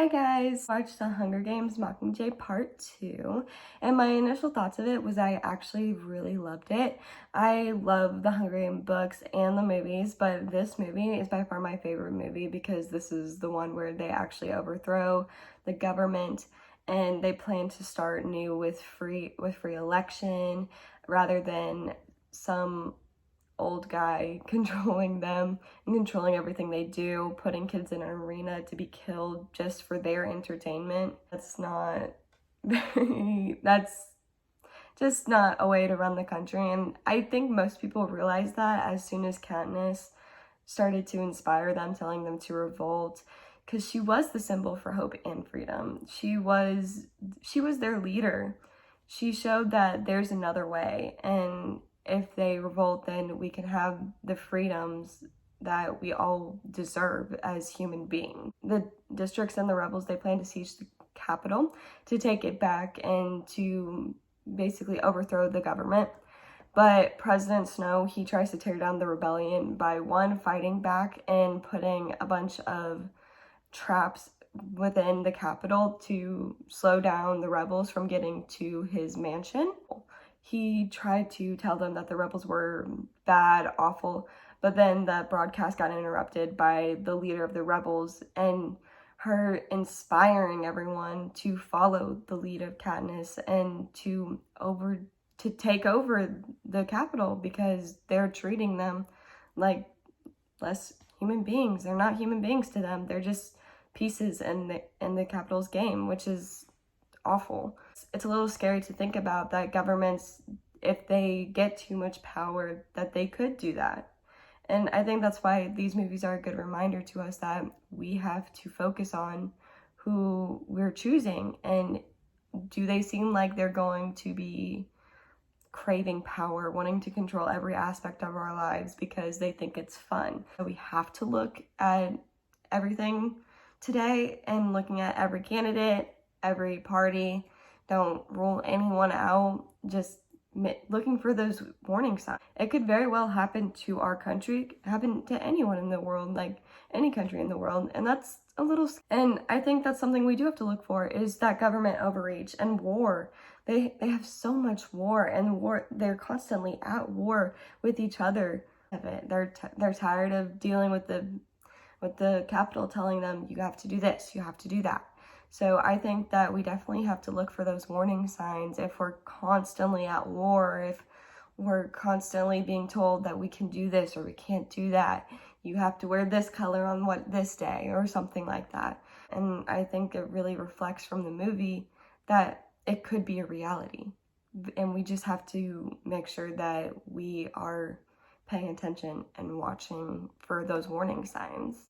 Hi guys! I watched the Hunger Games MockingJay Part 2, and my initial thoughts of it was I actually really loved it. I love the Hunger Games books and the movies, but this movie is by far my favorite movie because this is the one where they actually overthrow the government and they plan to start new with free election rather than some old guy controlling them and controlling everything they do, putting kids in an arena to be killed just for their entertainment. That's just not a way to run the country. And I think most people realize that as soon as Katniss started to inspire them, telling them to revolt, because she was the symbol for hope and freedom. She was their leader. She showed that there's another way, and if they revolt, then we can have the freedoms that we all deserve as human beings. The districts and the rebels, they plan to siege the capital to take it back and to basically overthrow the government. But President Snow, he tries to tear down the rebellion by fighting back and putting a bunch of traps within the capital to slow down the rebels from getting to his mansion. He tried to tell them that the rebels were bad, awful, but then the broadcast got interrupted by the leader of the rebels and her inspiring everyone to follow the lead of Katniss and to take over the capital because they're treating them like less human beings. They're not human beings to them. They're just pieces in the capital's game, which is awful. It's a little scary to think about that governments, if they get too much power, that they could do that. And I think that's why these movies are a good reminder to us that we have to focus on who we're choosing, and do they seem like they're going to be craving power, wanting to control every aspect of our lives because they think it's fun. So we have to look at everything today and looking at every candidate, every party. Don't rule anyone out. Just looking for those warning signs. It could very well happen to our country, happen to anyone in the world, like any country in the world, and that's a little. And I think that's something we do have to look for, is that government overreach and war. They have so much war, and they're constantly at war with each other. They're tired of dealing with the capital telling them you have to do this, you have to do that. So I think that we definitely have to look for those warning signs if we're constantly at war, if we're constantly being told that we can do this or we can't do that. You have to wear this color on this day or something like that. And I think it really reflects from the movie that it could be a reality. And we just have to make sure that we are paying attention and watching for those warning signs.